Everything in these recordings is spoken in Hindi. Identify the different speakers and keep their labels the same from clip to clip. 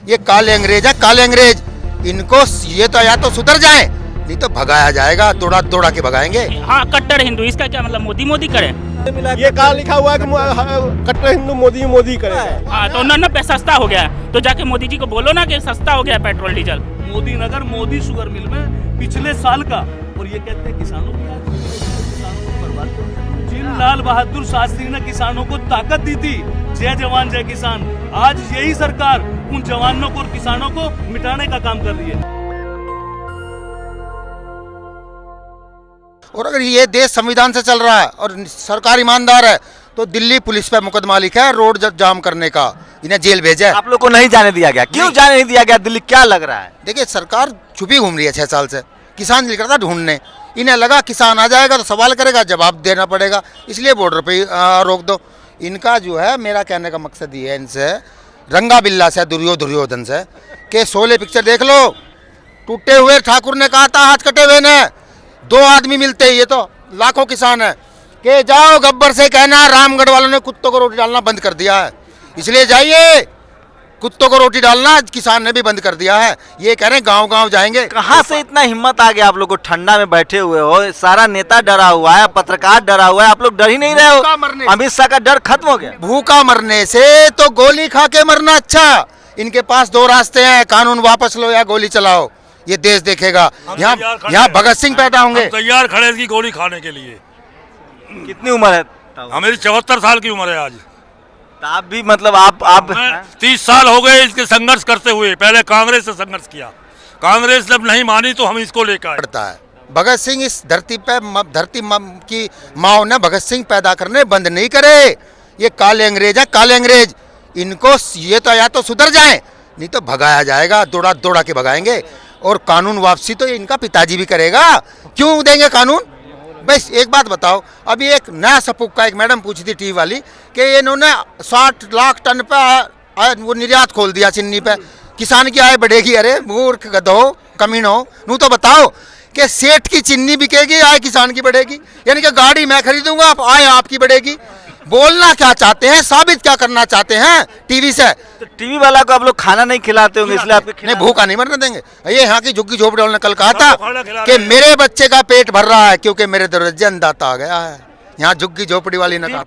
Speaker 1: ये काले अंग्रेज है, काले अंग्रेज। इनको ये तो या तो सुधर जाए, नहीं तो भगाया जाएगा, दौड़ा दौड़ा के भगाएंगे।
Speaker 2: हाँ, कट्टर हिंदू, इसका क्या मतलब मोदी मोदी करे?
Speaker 3: ये कहा लिखा हुआ है कि कट्टर हिंदू मोदी मोदी करेगा।
Speaker 2: हाँ, तो उन्होंने सस्ता हो गया, तो जाके मोदी जी को बोलो ना कि सस्ता हो गया पेट्रोल डीजल।
Speaker 4: मोदी नगर मोदी शुगर मिल में पिछले साल का, और ये कहते हैं किसानों की किसानों को बर्बाद कर दिया। जिन लाल बहादुर शास्त्री ने किसानों को ताकत दी थी, जय जवान जय किसान, आज यही सरकार उन जवानों को और किसानों को मिटाने का काम कर रही है।
Speaker 1: और अगर ये देश संविधान से चल रहा है और सरकार ईमानदार है तो दिल्ली पुलिस पे मुकदमा लिखा है रोड जाम करने का, इन्हें जेल भेजा है।
Speaker 5: आप लोग को नहीं जाने दिया गया, क्यों जाने नहीं दिया गया दिल्ली, क्या लग रहा है?
Speaker 1: देखिए सरकार छुपी घूम रही है 6 साल से, किसान निकल रहा था ढूंढने, इन्हें लगा किसान आ जाएगा तो सवाल करेगा, जवाब देना पड़ेगा, इसलिए बॉर्डर पे रोक दो। इनका जो है, मेरा कहने का मकसद ये है इनसे, रंगा बिल्ला से, दुर्योधन से, कि शोले पिक्चर देख लो, टूटे हुए ठाकुर ने कहा था हाथ कटे हुए ने 2 आदमी मिलते, ये तो लाखों किसान है, कि जाओ गब्बर से कहना रामगढ़ वालों ने कुत्तों को रोटी डालना बंद कर दिया है, इसलिए जाइए, कुत्तों को रोटी डालना किसान ने भी बंद कर दिया है। ये कह रहे हैं गांव गांव जाएंगे।
Speaker 5: कहाँ से इतना हिम्मत आ गया आप लोग को? ठंडा में बैठे हुए हो, सारा नेता डरा हुआ है, पत्रकार डरा हुआ है, आप लोग डर ही नहीं रहे हो? अमित शाह का डर खत्म हो गया।
Speaker 1: भूखा मरने से तो गोली खा के मरना अच्छा। इनके पास 2 रास्ते हैं, कानून वापस लो या गोली चलाओ, ये देश देखेगा। यहाँ भगत सिंह पैदा होंगे।
Speaker 6: तैयार खड़े इसकी गोली खाने के लिए।
Speaker 5: कितनी उम्र है?
Speaker 6: हमारी 74 साल की उम्र है आज।
Speaker 5: आप भी मतलब आप
Speaker 6: 30 साल हो गए इसके संघर्ष करते हुए, पहले कांग्रेस से संघर्ष किया, कांग्रेस जब नहीं मानी तो हम इसको लेकर आए।
Speaker 1: पड़ता है भगत सिंह इस धरती पे, की माओ ने भगत सिंह पैदा करने बंद नहीं करे। ये काले अंग्रेज है, काले अंग्रेज। इनको ये तो या तो सुधर जाए, नहीं तो भगाया जाएगा, दौड़ा दौड़ा के भगाएंगे। और कानून वापसी तो इनका पिताजी भी करेगा। क्यों देंगे कानून? बस एक बात बताओ, अभी एक नया सपुक का एक मैडम पूछी थी टीवी वाली कि इन्होंने 60 लाख टन पे वो निर्यात खोल दिया चीनी पे, किसान की आय बढ़ेगी। अरे मूर्ख गधो कमीनो, नू तो बताओ कि सेठ की चीनी बिकेगी, आय किसान की बढ़ेगी। यानी कि गाड़ी मैं खरीदूंगा, आय आपकी बढ़ेगी। बोलना क्या चाहते हैं, साबित क्या करना चाहते हैं टीवी से?
Speaker 5: तो टीवी वाला को आप लोग खाना नहीं खिलाते होंगे, इसलिए आपके
Speaker 1: नहीं, भूखा नहीं मरने देंगे। ये यहाँ की झुग्गी झोपड़ी वालों ने कल कहा था कि मेरे बच्चे का पेट भर रहा है क्योंकि मेरे दरवाजे अंदाता आ गया है। यहाँ झुग्गी झोपड़ी वाली ने कहा।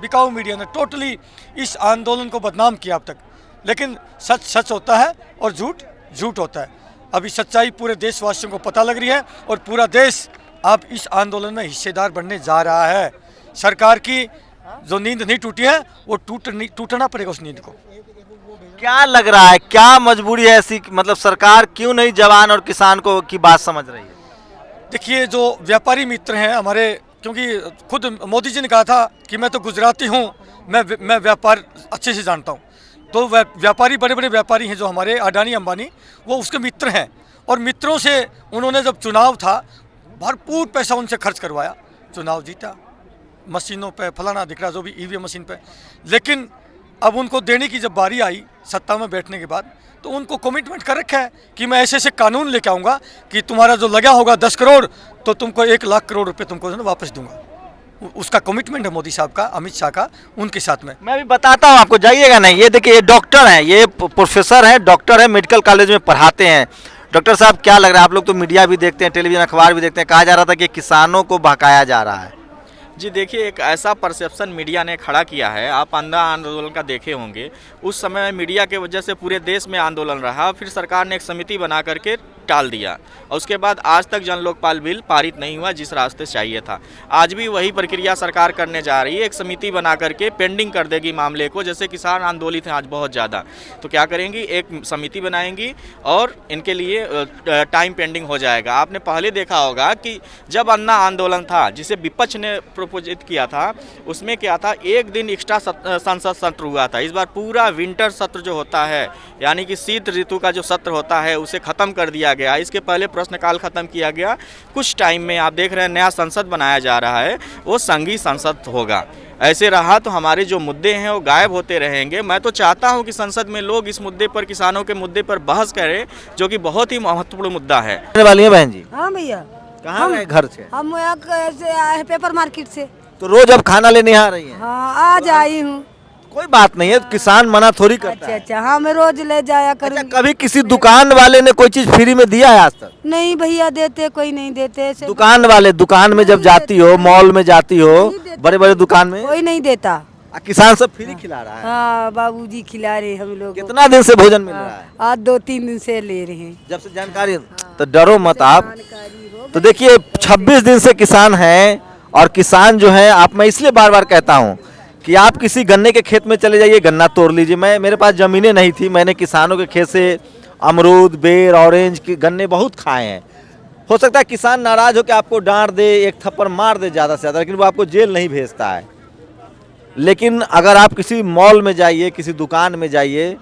Speaker 3: बिकाऊ मीडिया ने टोटली इस आंदोलन को बदनाम किया अब तक, लेकिन सच सच होता है और झूठ झूठ होता है। अभी सच्चाई पूरे देशवासियों को पता लग रही है और पूरा देश अब इस आंदोलन में हिस्सेदार बनने जा रहा है। सरकार की जो नींद नहीं टूटी है वो टूटना पड़ेगा उस नींद को।
Speaker 5: क्या लग रहा है, क्या मजबूरी है ऐसी, मतलब सरकार क्यों नहीं जवान और किसान को की बात समझ रही है? देखिए,
Speaker 3: जो व्यापारी मित्र हैं हमारे, क्योंकि खुद मोदी जी ने कहा था कि मैं तो गुजराती हूँ, मैं व्यापार अच्छे से जानता हूँ, तो व्यापारी बड़े बड़े व्यापारी हैं जो हमारे अडानी अंबानी, वो उसके मित्र हैं। और मित्रों से उन्होंने जब चुनाव था भरपूर पैसा उनसे खर्च करवाया, चुनाव जीता, मशीनों पे फलाना दिख रहा, जो भी ईवीएम मशीन पे। लेकिन अब उनको देने की जब बारी आई सत्ता में बैठने के बाद, तो उनको कमिटमेंट कर रखा है कि मैं ऐसे ऐसे कानून लेके आऊँगा कि तुम्हारा जो लगा होगा 10 करोड़ तो तुमको 1 लाख करोड़ रुपए तुमको वापस दूंगा। उसका कमिटमेंट है मोदी साहब का, अमित शाह का, उनके साथ में।
Speaker 5: मैं भी बताता हूँ आपको, जाइएगा नहीं। ये देखिए, ये डॉक्टर हैं, ये प्रोफेसर हैं, डॉक्टर है, मेडिकल कॉलेज में पढ़ाते हैं। डॉक्टर साहब, क्या लग रहा है? आप लोग तो मीडिया भी देखते हैं, टेलीविजन अखबार भी देखते हैं, कहा जा रहा था कि किसानों को भकाया जा रहा है।
Speaker 7: जी देखिए, एक ऐसा परसेप्शन मीडिया ने खड़ा किया है। आप अंधा आंदोलन का देखे होंगे, उस समय मीडिया के वजह से पूरे देश में आंदोलन रहा, फिर सरकार ने एक समिति बना करके टाल दिया और उसके बाद आज तक जन लोकपाल बिल पारित नहीं हुआ जिस रास्ते चाहिए था। आज भी वही प्रक्रिया सरकार करने जा रही है, एक समिति बना करके पेंडिंग कर देगी मामले को। जैसे किसान आंदोलित हैं आज बहुत ज़्यादा, तो क्या करेंगी, एक समिति बनाएंगी और इनके लिए टाइम पेंडिंग हो जाएगा। आपने पहले देखा होगा कि जब अन्ना आंदोलन था जिसे विपक्ष ने प्रपोजित किया था, उसमें क्या था, एक दिन एक्स्ट्रा संसद सत्र हुआ था। इस बार पूरा विंटर सत्र जो होता है, यानी कि शीत ऋतु का जो सत्र होता है, उसे ख़त्म कर दिया गया। इसके पहले प्रश्नकाल खत्म किया गया। कुछ टाइम में आप देख रहे हैं नया संसद बनाया जा रहा है, वो संघीय संसद होगा। ऐसे रहा तो हमारे जो मुद्दे हैं वो गायब होते रहेंगे। मैं तो चाहता हूं कि संसद में लोग इस मुद्दे पर, किसानों के मुद्दे पर बहस करें, जो कि बहुत ही महत्वपूर्ण मुद्दा है।
Speaker 5: वाली है बहन जी?
Speaker 8: हाँ भैया।
Speaker 5: कहाँ गए घर से?
Speaker 8: हम ऐसे आए पेपर मार्केट से।
Speaker 5: तो रोज अब खाना लेने आ रही है?
Speaker 8: हाँ, आज आई हूँ।
Speaker 5: कोई बात नहीं है, किसान मना थोड़ी करता
Speaker 8: अच्छा
Speaker 5: है।
Speaker 8: अच्छा, हाँ मैं रोज ले जाया
Speaker 5: अच्छा,
Speaker 8: करूँगी।
Speaker 5: कभी किसी दुकान वाले ने कोई चीज फ्री में दिया है आज तक?
Speaker 8: नहीं भैया देते, कोई नहीं देते ऐसे।
Speaker 5: दुकान वाले, दुकान में जब
Speaker 8: नहीं
Speaker 5: जाती हो,
Speaker 8: देते।
Speaker 5: मॉल में जाती हो,
Speaker 8: नहीं देते।
Speaker 5: बड़े बड़े दुकान में,
Speaker 8: कोई नहीं देता।
Speaker 5: किसान सब फ्री खिला रहा है।
Speaker 8: हाँ बाबूजी खिला रहे हम लोग।
Speaker 5: कितना दिन से भोजन मिल रहा है?
Speaker 8: आज 2-3 दिन से ले रहे हैं।
Speaker 5: जब से जानकारी, तो डरो मत आप।
Speaker 8: जानकारी हो
Speaker 5: तो देखिए 26 दिन से किसान हैं, और किसान जो है, आप, मैं इसलिए बार बार कहता हूँ कि आप किसी गन्ने के खेत में चले जाइए, गन्ना तोड़ लीजिए। मेरे पास ज़मीनें नहीं थी, मैंने किसानों के खेत से अमरूद, बेर, ऑरेंज के गन्ने बहुत खाए हैं। हो सकता है किसान नाराज हो कि आपको डांट दे, एक थप्पड़ मार दे ज़्यादा से ज़्यादा, लेकिन वो आपको जेल नहीं भेजता है। लेकिन अगर आप किसी मॉल में जाइए, किसी दुकान में जाइए,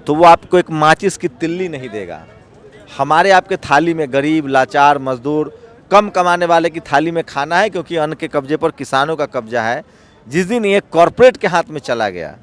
Speaker 5: तो वो आपको एक माचिस की तिल्ली नहीं देगा। हमारे आपके थाली में गरीब, लाचार, मजदूर, कम कमाने वाले की थाली में खाना है, क्योंकि अन्न के कब्जे पर किसानों का कब्जा है। जिस दिन ये कॉरपोरेट के हाथ में चला गया,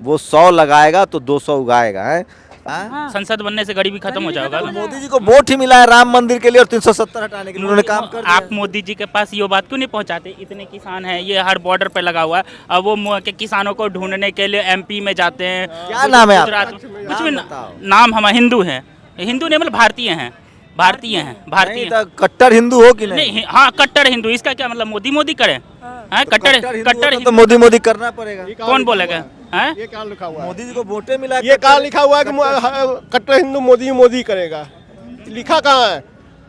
Speaker 5: वो 100 लगाएगा तो 200 उगाएगा है।
Speaker 2: संसद बनने से गरीबी खत्म हो जाएगा ना।
Speaker 5: मोदी जी को वोट ही मिला है राम मंदिर के लिए और 370 हटाने के लिए, उन्होंने काम कर दिया।
Speaker 2: आप मोदी जी के पास ये बात क्यों नहीं पहुंचाते? इतने किसान हैं, ये हर बॉर्डर पे लगा हुआ है। अब वो के किसानों को ढूंढने के लिए एमपी में जाते हैं।
Speaker 5: क्या नाम है
Speaker 2: गुजरात
Speaker 5: आपका?
Speaker 2: में, कुछ भी
Speaker 5: बताओ।
Speaker 2: नाम हम हिंदू हैं। हिंदू नहीं मतलब भारतीय हैं, भारतीय हैं, भारतीय।
Speaker 5: नहीं तो कट्टर हिंदू हो कि नहीं?
Speaker 2: नहीं, हाँ कट्टर हिंदू। इसका क्या मतलब? मोदी मोदी करें? हाँ, कट्टर
Speaker 5: हिंदू
Speaker 2: कट्टर
Speaker 5: हो तो मोदी मोदी करना पड़ेगा।
Speaker 2: कौन बोलेगा? हैं?
Speaker 9: ये क्या लिखा हुआ है?
Speaker 5: मोदी जी को वोटें मिला,
Speaker 9: ये कहाँ लिखा हुआ है कि कट्टर हिंदू मोदी मोदी करेगा? लिखा कहाँ है?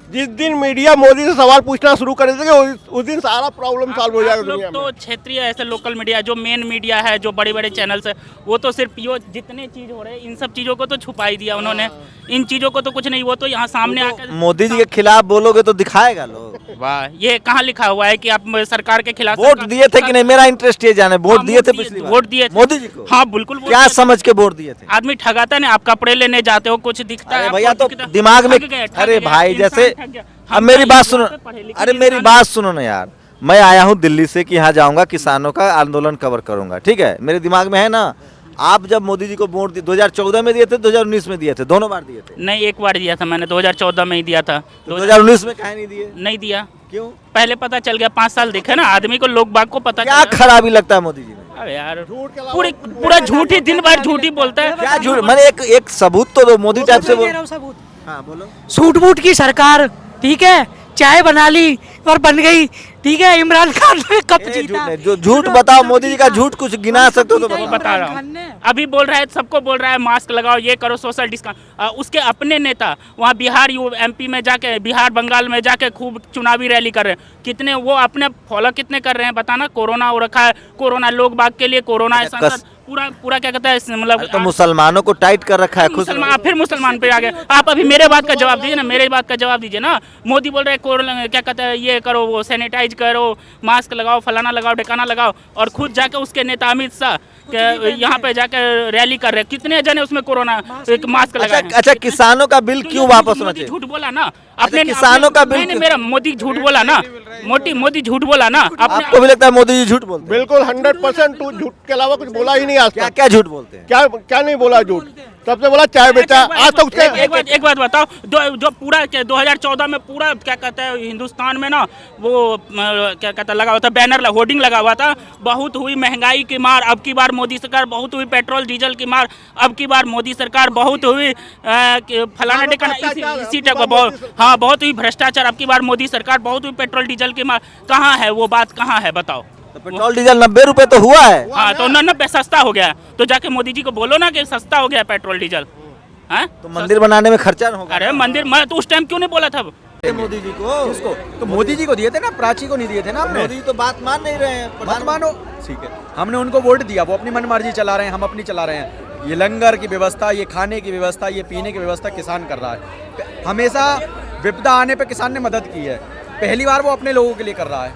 Speaker 9: जिस दिन मीडिया मोदी से सवाल पूछना शुरू कर देगा, उस दिन सारा प्रॉब्लम सॉल्व हो जाएगा
Speaker 2: आप लोग
Speaker 9: दुनिया में।
Speaker 2: तो क्षेत्रीय ऐसे लोकल मीडिया, जो मेन मीडिया है, जो बड़े बड़े चैनल्स है, वो तो सिर्फ यो जितने चीज हो रहे हैं, इन सब चीजों को तो छुपा ही दिया उन्होंने। इन चीजों को तो कुछ नहीं, वो तो यहाँ सामने आकर
Speaker 5: मोदी जी के खिलाफ बोलोगे तो दिखाएगा लोग।
Speaker 2: वाह, ये कहाँ लिखा हुआ है कि आप सरकार के खिलाफ?
Speaker 5: वोट दिए थे कि नहीं? मेरा इंटरेस्ट ये जाने, वोट
Speaker 2: हाँ,
Speaker 5: दिए थे पिछली बार?
Speaker 2: वोट दिए थे।
Speaker 5: मोदी जी को?
Speaker 2: हाँ बिल्कुल वोट
Speaker 5: क्या
Speaker 2: दिए थे।
Speaker 5: समझ के वोट दिए थे?
Speaker 2: आदमी ठगाता नहीं। आप कपड़े लेने जाते हो, कुछ दिखता है
Speaker 5: अरे
Speaker 2: आपको,
Speaker 5: भैया तो
Speaker 2: दिखता-
Speaker 5: दिमाग में,
Speaker 2: ठग गए, ठग
Speaker 5: अरे
Speaker 2: गए,
Speaker 5: भाई
Speaker 2: इंसान
Speaker 5: जैसे,
Speaker 2: ठग गया।
Speaker 5: अब
Speaker 2: हम
Speaker 5: मेरी
Speaker 2: तो
Speaker 5: बात
Speaker 2: ये
Speaker 5: सुनो,
Speaker 2: पढ़े लिखे
Speaker 5: अरे मेरी
Speaker 2: इंसान
Speaker 5: बात सुनो ना यार। मैं आया हूँ दिल्ली से कि यहाँ जाऊँगा, किसानों का आंदोलन कवर करूँगा, ठीक है? मेरे दिमाग में है ना। आप जब मोदी जी को वोट दिए, 2014 में दिए थे, 2019 में दिए थे, दोनों बार दिए थे?
Speaker 2: नहीं, एक बार दिया था मैंने, 2014 में ही दिया था।
Speaker 5: 2019 में काहे नहीं दिए?
Speaker 2: नहीं दिया।
Speaker 5: क्यों?
Speaker 2: पहले पता चल गया, 5 साल दिखे ना आदमी को, लोग बाग को पता
Speaker 5: क्या
Speaker 2: चला।
Speaker 5: खराबी लगता है मोदी जी में?
Speaker 2: अरे यार पूरा झूठ ही, दिन भर झूठ ही बोलता है।
Speaker 5: क्या झूठ? मैंने एक सबूत तो दो, मोदी टाइप से बोल। हाँ बोलो।
Speaker 10: सूट बूट की सरकार, ठीक है, चाय बना ली और बन गई, ठीक है। इमरान खान ने कब
Speaker 5: ए,
Speaker 10: जीता?
Speaker 5: झूठ नहीं, जो झूठ बताओ, मोदी जी का झूठ कुछ गिना सकते हो तो
Speaker 2: वो
Speaker 5: बताओ।
Speaker 2: बता रहा हूँ, अभी बोल रहा है, सबको बोल रहा है मास्क लगाओ, ये करो, सोशल डिस्टेंस। उसके अपने नेता वहाँ बिहार एमपी में जाके, बिहार बंगाल में जाके खूब चुनावी रैली कर रहे हैं। कितने वो अपने फॉलो कितने कर रहे हैं बताना? कोरोना हो रखा है, कोरोना लोग बाग के लिए, कोरोना है संसद, पूरा क्या कहता है मतलब।
Speaker 5: तो मुसलमानों को टाइट कर रखा है खुद।
Speaker 2: मुसलमान, फिर मुसलमान पे आ गए आप। अभी मेरे बात का जवाब दीजिए ना, मेरे बात का जवाब दीजिए ना। मोदी बोल रहे हैं क्या कहते हैं, ये करो, वो सैनिटाइज करो, मास्क लगाओ, फलाना लगाओ, ढकाना लगाओ, और खुद जाके उसके नेता अमित शाह यहाँ पे जाके रैली कर रहे हैं। कितने जने उसमें कोरोना मास्क लगाए हैं?
Speaker 5: अच्छा, किसानों का बिल क्यों वापस होना चाहिए?
Speaker 2: झूठ बोला ना
Speaker 5: अपने किसानों का बिल।
Speaker 2: नहीं, मेरा मोदी झूठ बोला ना, मोदी झूठ बोला ना।
Speaker 5: आपको भी लगता है मोदी जी झूठ बोलते हैं?
Speaker 9: बिल्कुल 100% झूठ के अलावा कुछ बोला ही नहीं आज
Speaker 5: क्या
Speaker 9: तक।
Speaker 5: क्या झूठ बोलते हैं?
Speaker 9: क्या नहीं बोला झूठ? सबसे बोला चाय बेचा, आज तक उसके
Speaker 2: एक बात बताओ, जो पूरा 2014 में पूरा क्या कहते हैं हिंदुस्तान में ना, वो क्या कहता है लगा हुआ था, बैनर होर्डिंग लगा हुआ था, बहुत हुई महंगाई की मार, अब की बार मोदी सरकार, बहुत हुई पेट्रोल डीजल की मार, अब की बार मोदी सरकार, बहुत हुई फलाना टिकाना, इसी टाइप का बहुत, हाँ बहुत हुई भ्रष्टाचार, अब की बार मोदी सरकार, बहुत हुई पेट्रोल डीजल की मार। कहाँ है वो बात, कहाँ है बताओ?
Speaker 5: तो पेट्रोल डीजल 90 रुपए तो हुआ है।
Speaker 2: हाँ तो 90 सस्ता हो गया, तो जाके मोदी जी को बोलो ना कि सस्ता हो गया पेट्रोल डीजल। हाँ
Speaker 5: तो मंदिर बनाने में खर्चा न होगा?
Speaker 2: अरे मंदिर, मैं तो उस टाइम क्यों नहीं बोला था?
Speaker 5: मोदी जी को
Speaker 11: उसको तो मोदी जी को दिए थे ना, प्राची को नहीं दिए थे ना आपने।
Speaker 5: मोदी जी तो बात मान नहीं रहे हैं।
Speaker 11: मत मानो, ठीक है, हमने उनको वोट दिया, वो अपनी मनमर्जी चला रहे हैं, हम अपनी चला रहे हैं। ये लंगर की व्यवस्था, ये खाने की व्यवस्था, ये पीने की व्यवस्था किसान कर रहा है। हमेशा विपदा आने पे किसान ने मदद की है। पहली बार वो अपने लोगों के लिए कर रहा है,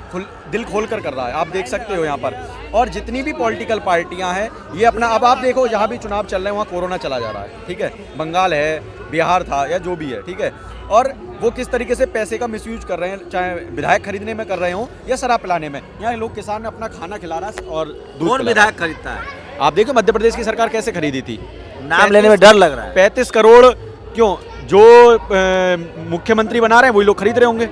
Speaker 11: दिल खोल कर रहा है, आप देख सकते हो यहाँ पर। और जितनी भी पॉलिटिकल पार्टियाँ हैं ये अपना, अब आप देखो जहाँ भी चुनाव चल रहे हैं वहाँ कोरोना चला जा रहा है, ठीक है, बंगाल है, बिहार था, या जो भी है, ठीक है। और वो किस तरीके से पैसे का मिसयूज कर रहे हैं, चाहे विधायक खरीदने में कर रहे हो या शराब पिलाने में। यहाँ लोग किसान ने अपना खाना खिला रहा है और दूध
Speaker 5: कौन
Speaker 11: पिला रहा
Speaker 5: विधायक खरीदता है?
Speaker 11: है। आप देखो मध्य प्रदेश की सरकार कैसे खरीदी थी,
Speaker 5: नाम लेने में डर लग रहा है।
Speaker 11: 35 करोड़ क्यों, जो मुख्यमंत्री बना रहे हैं वही लोग खरीद रहे होंगे।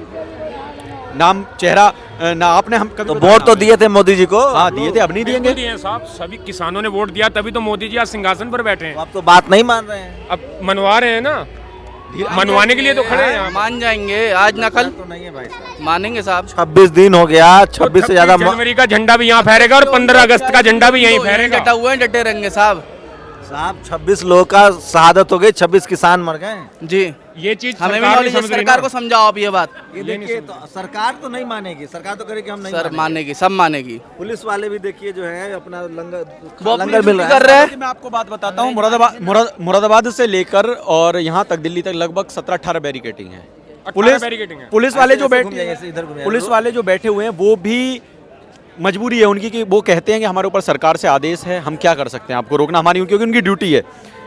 Speaker 11: नाम चेहरा ना आपने हम कभी
Speaker 5: तो वोट तो दिए थे मोदी जी को।
Speaker 11: हाँ दिए थे, अब नहीं देंगे।
Speaker 12: दिए साहब, सभी किसानों ने वोट दिया, तभी तो मोदी जी आज सिंहासन पर बैठे हैं।
Speaker 5: तो आप तो बात नहीं मान रहे हैं।
Speaker 12: अब मनवा रहे हैं ना, मनवाने के लिए तो खड़े हैं यहाँ।
Speaker 2: मान जाएंगे आज न कल,
Speaker 5: तो नहीं है भाई साहब।
Speaker 2: मानेंगे साहब।
Speaker 5: 26 दिन हो गया, 26 से ज्यादा।
Speaker 12: जनवरी का झंडा भी यहाँ फहरेगा और 15 अगस्त का झंडा भी यहीं फहरेगा।
Speaker 2: डटा हुए हैं, डटे रहेंगे साहब।
Speaker 5: साहब 26 लोगों का शहादत हो गई, 26 किसान मर गए
Speaker 2: जी,
Speaker 12: ये चीज
Speaker 2: हमें भी
Speaker 12: सरकार
Speaker 2: नॉलेज है,
Speaker 12: नहीं समझ रही
Speaker 2: सरकार
Speaker 12: ना।
Speaker 2: को समझाओ आप ये बात।
Speaker 5: ये देखिए, तो सरकार तो नहीं मानेगी, सरकार तो करेगी हम नहीं
Speaker 2: सर
Speaker 5: मानेंगे।
Speaker 2: मानेगी, सब मानेगी।
Speaker 5: पुलिस वाले भी देखिए जो है अपना
Speaker 2: वो
Speaker 5: लंगर
Speaker 2: अपनी
Speaker 5: मिल
Speaker 2: ड्यूटी
Speaker 5: रहा
Speaker 2: कर
Speaker 5: है।
Speaker 2: रहे हैं।
Speaker 11: मैं आपको बात बताता हूँ, मुरादाबाद से लेकर और यहाँ तक दिल्ली तक लगभग 17-18 बैरिकेटिंग है।
Speaker 12: 18 बैरिकेडिंग है।
Speaker 11: पुलिस वाले जो
Speaker 5: ऐसे घूम
Speaker 11: बैठे
Speaker 5: जाइए, ऐसे इधर घूम जाइए।
Speaker 11: पुलिस वाले जो बैठे हुए हैं वो भी मजबूरी है उनकी कि वो कहते हैं कि हमारे ऊपर सरकार से आदेश है, हम क्या कर सकते हैं, आपको रोकना हमारी, क्योंकि उनकी ड्यूटी है।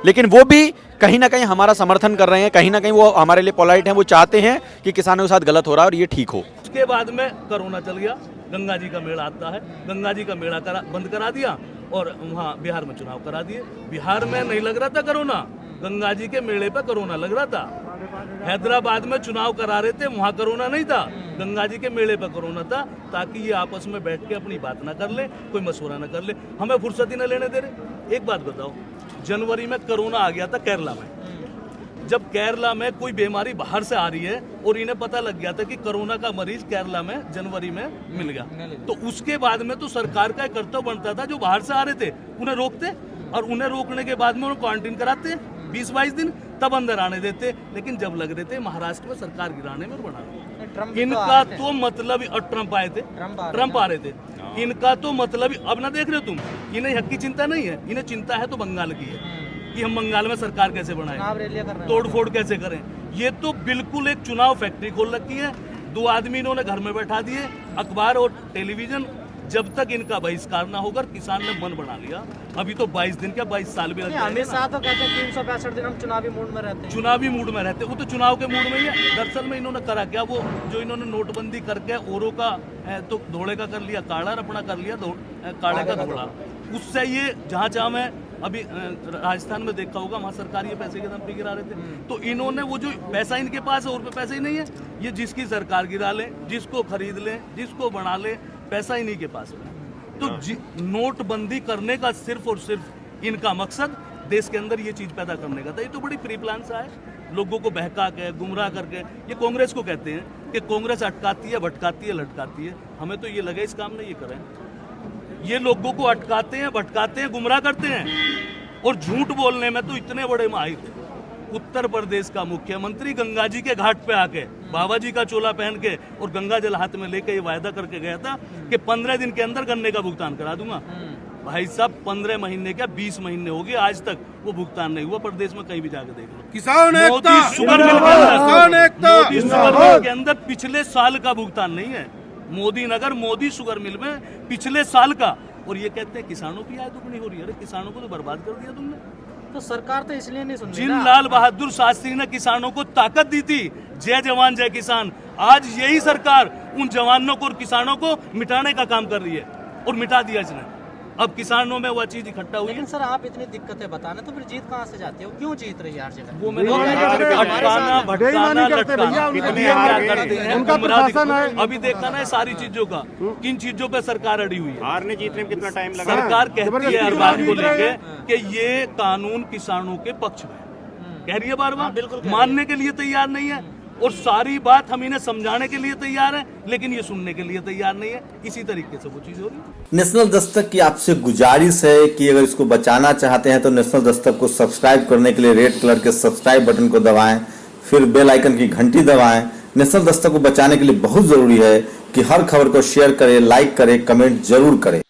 Speaker 11: लेकिन वो भी कहीं ना कहीं हमारा समर्थन कर रहे हैं, कहीं ना कहीं वो हमारे लिए पोलाइट हैं, वो चाहते हैं कि किसानों के साथ गलत हो रहा है और ये ठीक हो।
Speaker 4: उसके बाद में कोरोना चल गया, गंगा जी का मेला आता है, गंगा जी का मेला बंद करा दिया और वहाँ बिहार में चुनाव करा दिए। बिहार में नहीं लग रहा था कोरोना, गंगा जी के मेले पे कोरोना लग रहा था। हैदराबाद में चुनाव करा रहे थे, वहाँ कोरोना नहीं था, गंगा जी के मेले पे कोरोना था, ताकि ये आपस में बैठ के अपनी बात ना कर ले, कोई मशवरा ना कर ले, हमें फुर्सत ही ना लेने दे रहे। एक बात बताओ, जनवरी में कोरोना आ गया था केरला में। जब केरला में कोई बीमारी बाहर से आ रही है और इन्हें पता लग गया था कि कोरोना का मरीज केरला में जनवरी में मिल गया, तो उसके बाद में तो सरकार का एक कर्तव्य बनता था, जो बाहर से आ रहे थे उन्हें रोकते और उन्हें रोकने के बाद में उन्हें क्वारंटीन कराते 20-22 दिन, तब अंदर आने देते। लेकिन जब लग रहे थे महाराष्ट्र में सरकार गिराने में और बनाने, इनका तो मतलब, और ट्रम्प आए थे, ट्रम्प आ रहे थे, इनका तो मतलब, अब ना देख रहे हो तुम, इन्हें हक की चिंता नहीं है, इन्हें चिंता है तो बंगाल की है कि हम बंगाल में सरकार कैसे बनाएं, तोड़फोड़ कैसे करें। ये तो बिल्कुल एक चुनाव फैक्ट्री खोल रखी है। 2 आदमी इन्होंने घर में बैठा दिए, अखबार और टेलीविजन। जब तक इनका बहिष्कार ना होगा, किसान ने मन बना लिया। अभी तो 22 दिन क्या 22 साल भी लग जाएंगे।
Speaker 10: अमित शाह तो कहते हैं 365 दिन हम चुनावी मूड में रहते हैं।
Speaker 4: चुनावी मूड में रहते, वो तो चुनाव के मूड में ही है। दरअसल में इन्होंने करा क्या, वो जो इन्होंने नोटबंदी करके औरों का तो धोड़े का कर लिया काड़ा, अपना कर लिया काड़े का धोड़ा। उससे ये जहाँ मैं अभी राजस्थान में देखा होगा, वहाँ सरकार ये पैसे के दम पे गिरा रहे थे, तो इन्होंने वो जो पैसा इनके पास है और पे पैसा ही नहीं है, ये जिसकी सरकार गिरा ले, जिसको खरीद ले, जिसको बना ले, पैसा इन्हीं के पास है। तो नोटबंदी करने का सिर्फ और सिर्फ इनका मकसद देश के अंदर ये चीज पैदा करने का था। ये तो बड़ी प्री प्लान सा है, लोगों को बहका के, गुमराह करके। ये कांग्रेस को कहते हैं कि कांग्रेस अटकाती है, भटकाती है, लटकाती है। हमें तो ये लगा इस काम में ये करें, ये लोगों को अटकाते हैं, भटकाते हैं, गुमराह करते हैं और झूठ बोलने में तो इतने बड़े माहिर थे। उत्तर प्रदेश का मुख्यमंत्री गंगा जी के घाट पे आके बाबा जी का चोला पहन के और गंगा जल हाथ में लेके ये वायदा करके गया था कि 15 दिन के अंदर गन्ने का भुगतान करा दूंगा। भाई साहब 15 महीने क्या 20 महीने हो गए, आज तक वो भुगतान नहीं हुआ। प्रदेश में कहीं भी जाके देख लो,
Speaker 6: किसान
Speaker 4: मोदी शुगर मिल के अंदर पिछले साल का भुगतान नहीं है। मोदी नगर मोदी शुगर मिल में पिछले साल का, और ये कहते हैं किसानों की आय दुगनी हो रही है। अरे किसानों को तो बर्बाद कर दिया तुमने।
Speaker 10: तो सरकार तो इसलिए नहीं सुन रही
Speaker 4: जिन
Speaker 10: ना।
Speaker 4: लाल बहादुर शास्त्री ने किसानों को ताकत दी थी, जय जवान जय किसान, आज यही सरकार उन जवानों को और किसानों को मिटाने का काम कर रही है और मिटा दिया इसने। अब किसानों में वह चीज इकट्ठा हुई।
Speaker 10: लेकिन सर आप इतनी दिक्कतें बताने, तो फिर जीत कहाँ से जाती है? क्यों जीत रही है हर जगह?
Speaker 4: वो मैंने अटकाना भटकाना लटकाना करते हैं, गुमराह दिखाते। अभी देखा ना सारी चीजों का, किन चीजों पे सरकार अड़ी हुई है।
Speaker 13: हारने जीतने में कितना टाइम लगा?
Speaker 4: सरकार कहती है हर बात को लेके कि ये कानून किसानों के पक्ष में कह रही है, बार बार मानने के लिए तैयार नहीं है। और सारी बात हम इन्हें समझाने के लिए तैयार हैं, लेकिन ये सुनने के लिए तैयार नहीं है। इसी तरीके से वो चीज हो रही है।
Speaker 5: नेशनल दस्तक की आपसे गुजारिश है कि अगर इसको बचाना चाहते हैं तो नेशनल दस्तक को सब्सक्राइब करने के लिए रेड कलर के सब्सक्राइब बटन को दबाएं, फिर बेल आइकन की घंटी दबाएं। नेशनल दस्तक को बचाने के लिए बहुत जरूरी है कि हर खबर को शेयर करें, लाइक करें, कमेंट जरूर करें।